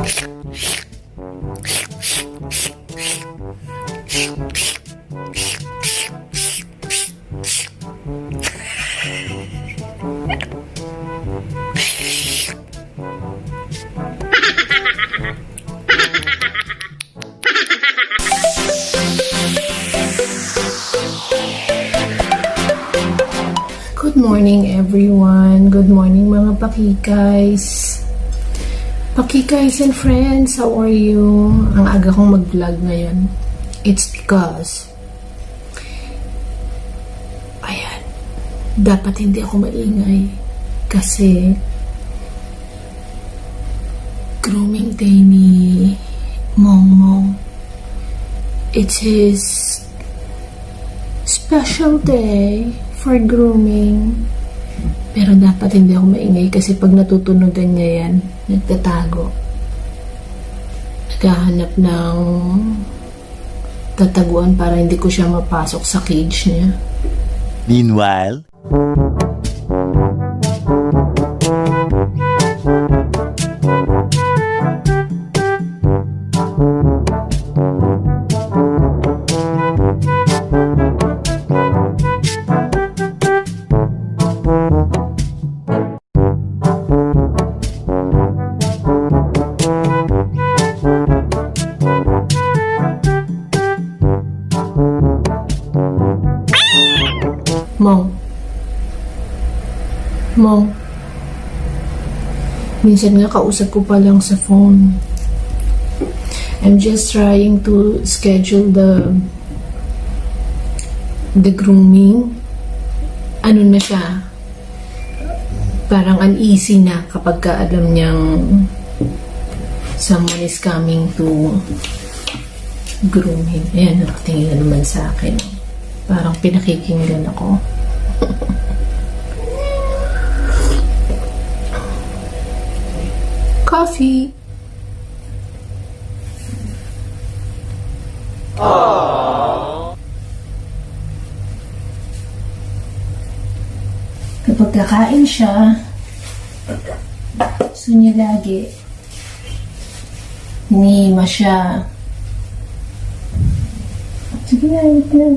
Good morning everyone. Good morning mga pakikays. Pakikays and friends, how are you? Ang aga kong mag-vlog ngayon. It's because ayan, dapat hindi ako maingay kasi grooming day ni Mong. It's his special day for grooming. Pero dapat hindi ako maingay kasi pag natutunodan niya yan, nagtatago. Naghahanap ng tataguan para hindi ko siya mapasok sa cage niya. Meanwhile, Mong, minsan nga kausap ko pa lang sa phone. I'm just trying to schedule the grooming. Ano na siya? Parang uneasy na kapag ka alam niyang someone is coming to groom him. Ayan, nakatingin na naman sa akin. Parang pinakikinggan ako. Coffee. Kapag kakain siya, gusto niya lagi. Hinihima siya. Sige na, wait na.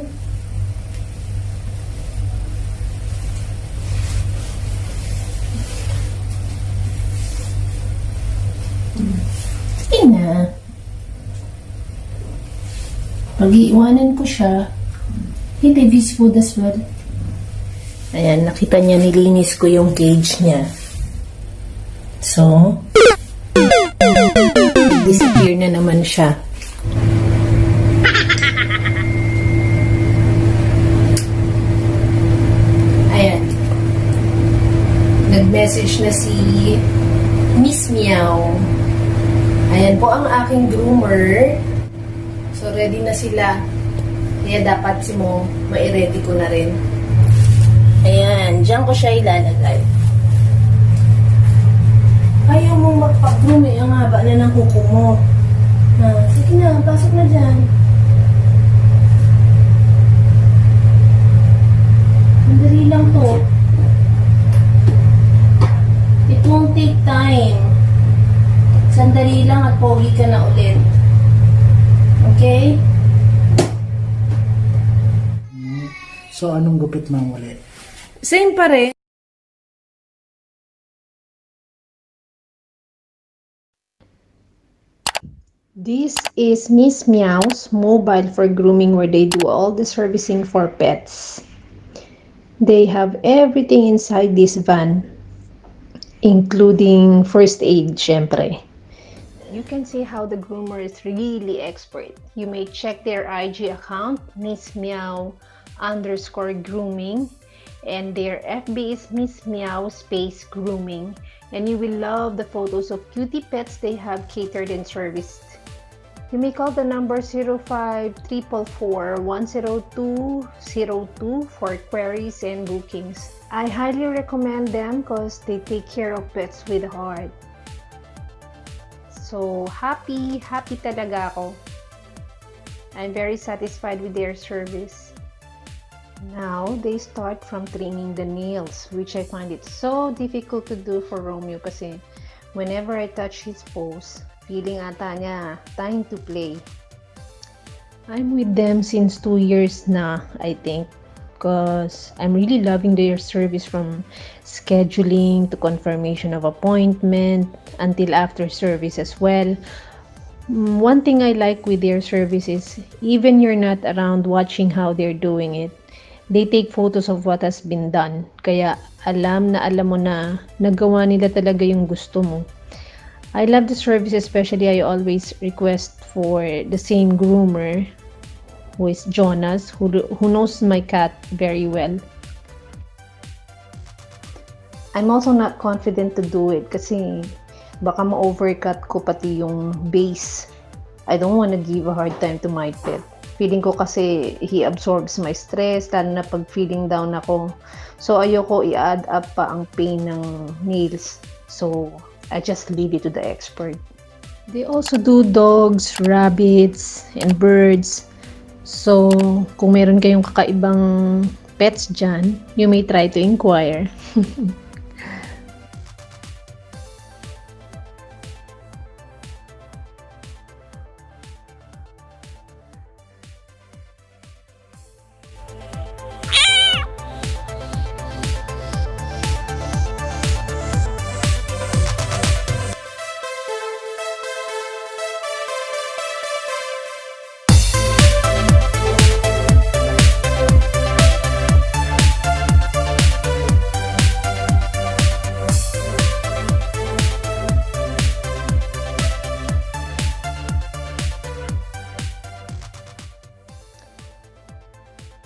Sige na. Pag-iiwanan ko siya, he leaves food as well. Ayan, nakita niya, nilinis ko yung cage niya. So, disappear na naman siya. Ayan. Nag-message na si Miss Meow. Ayan po ang aking groomer. So, ready na sila. Kaya dapat si Mo, mai-ready ko na rin. Ayan, dyan ko siya ilalagay. Ayaw mong magpag-groom eh. Ang haba na ng kuko mo. Sige na, pasok na dyan. Sandali lang to. It won't take time. Sandali lang at pogi ka na ulit. Okay? So, anong gupit mo ulit? Same pa rin. This is Miss Meow's mobile for grooming where they do all the servicing for pets. They have everything inside this van, including first aid, syempre. You can see how the groomer is really expert. You may check their IG account, Miss Meow _grooming, and their FB is Miss Meow _grooming, and you will love the photos of cutie pets they have catered and serviced. You may call the number 05-344-10202 for queries and bookings. I highly recommend them because they take care of pets with heart. So, happy talaga ako. I'm very satisfied with their service. Now, they start from trimming the nails, which I find it so difficult to do for Romeo kasi whenever I touch his paws, Feeling ata niya, time to play. I'm with them since 2 years na, I think. Because I'm really loving their service from scheduling to confirmation of appointment until after service as well. One thing I like with their service is even you're not around watching how they're doing it, they take photos of what has been done. Kaya alam mo na nagawa nila talaga yung gusto mo. I love the service, especially I always request for the same groomer, who is Jonas, who knows my cat very well. I'm also not confident to do it kasi baka ma-overcut ko pati yung base. I don't want to give a hard time to my pet. Feeling ko kasi he absorbs my stress, lalo na pag feeling down ako. So ayoko i-add up pa ang pain ng nails. So I just leave it to the expert. They also do dogs, rabbits, and birds. So, kung meron kayong kakaibang pets dyan, you may try to inquire.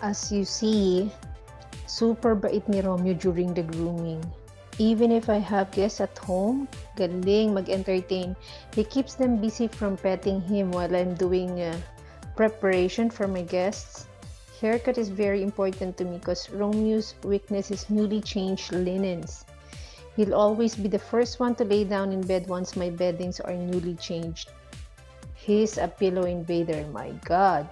As you see, super bait ni Romeo during the grooming. Even if I have guests at home, galing mag-entertain. He keeps them busy from petting him while I'm doing preparation for my guests. Haircut is very important to me because Romeo's weakness is newly changed linens. He'll always be the first one to lay down in bed once my beddings are newly changed. He's a pillow invader, my God.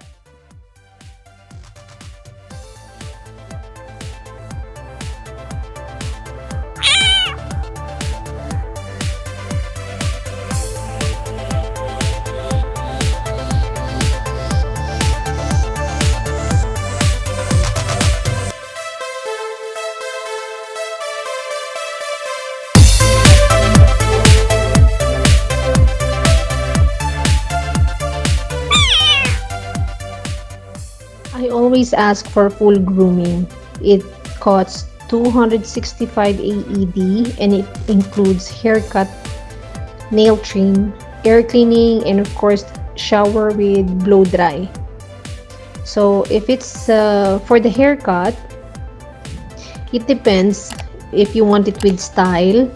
I always ask for full grooming. It costs 265 AED and it includes haircut, nail trim, air cleaning, and of course shower with blow dry. So if it's for the haircut, it depends if you want it with style.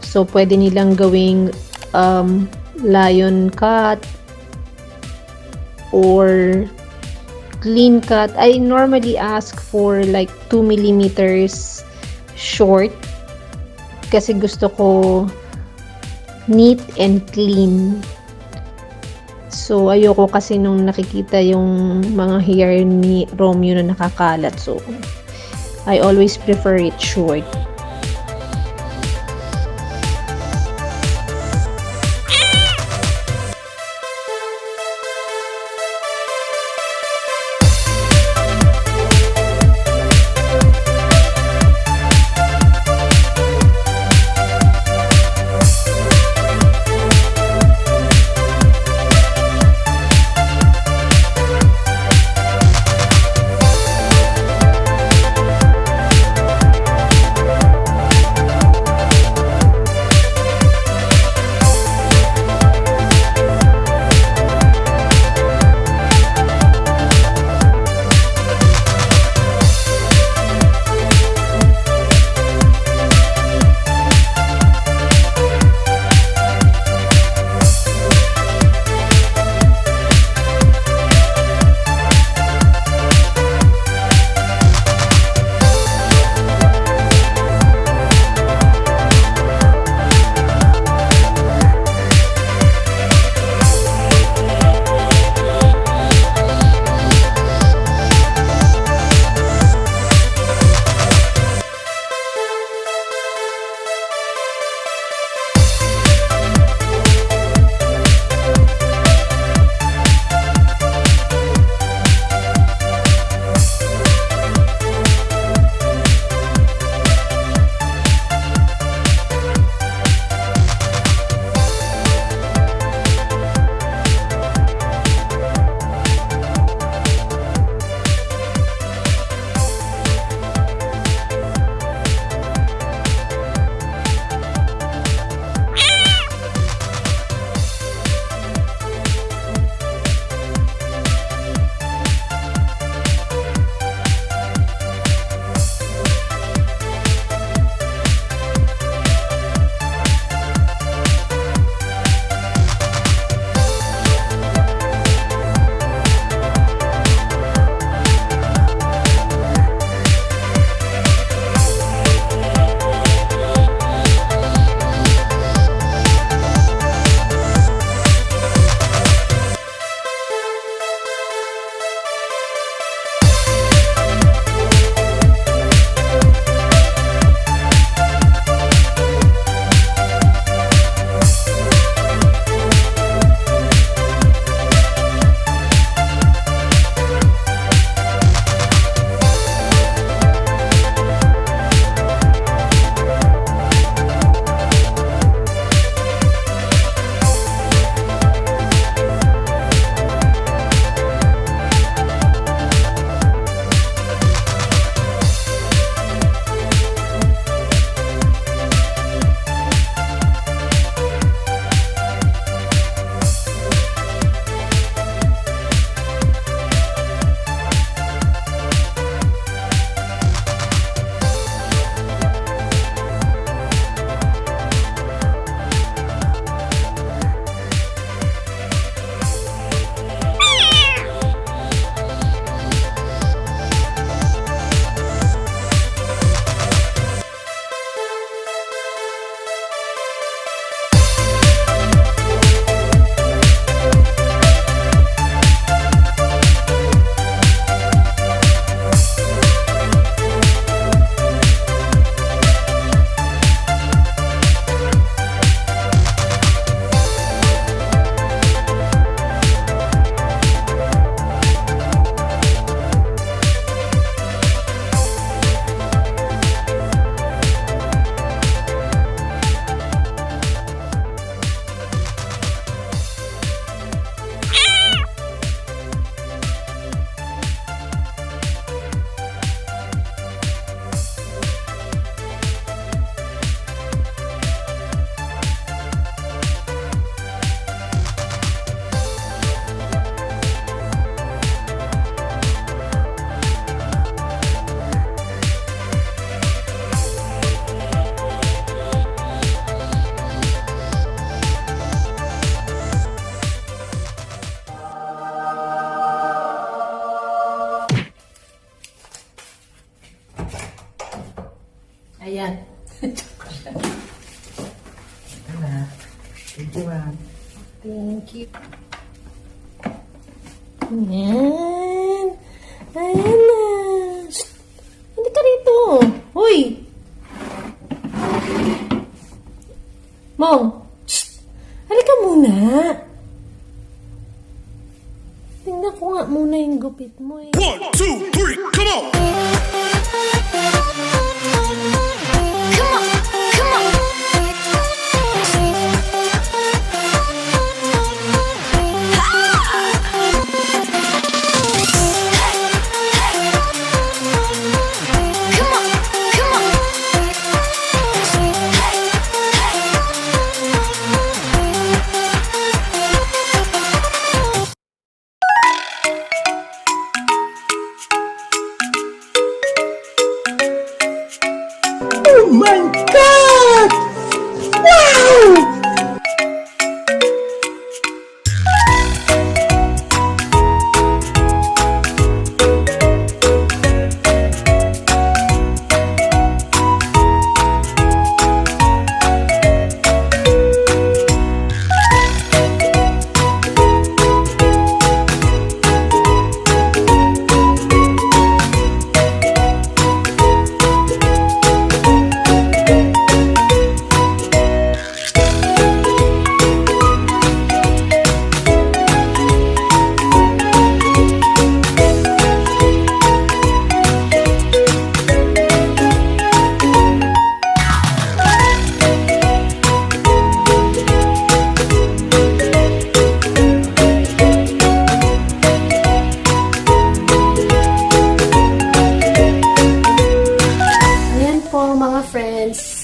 So pwede nilang gawing lion cut or clean cut. I normally ask for like 2 millimeters short kasi gusto ko neat and clean. So ayoko kasi nung nakikita yung mga hair ni Romeo na nakakalat. So I always prefer it short. Thank you, ma'am. Thank you. Ayan. Ayan na. Shh! Hindi ka rito. Hoy! Mom! Shh! Halika muna. Tingnan ko nga muna yung gupit mo eh. 1, 2, 3, come on! Oh my God! Wow!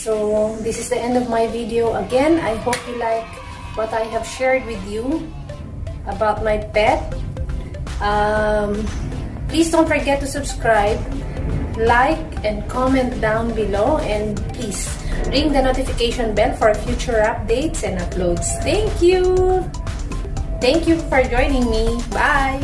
So this is the end of my video. Again, I hope you like what I have shared with you about my pet. Please don't forget to subscribe, like, and comment down below, and please ring the notification bell for future updates and uploads. Thank you! Thank you for joining me. Bye!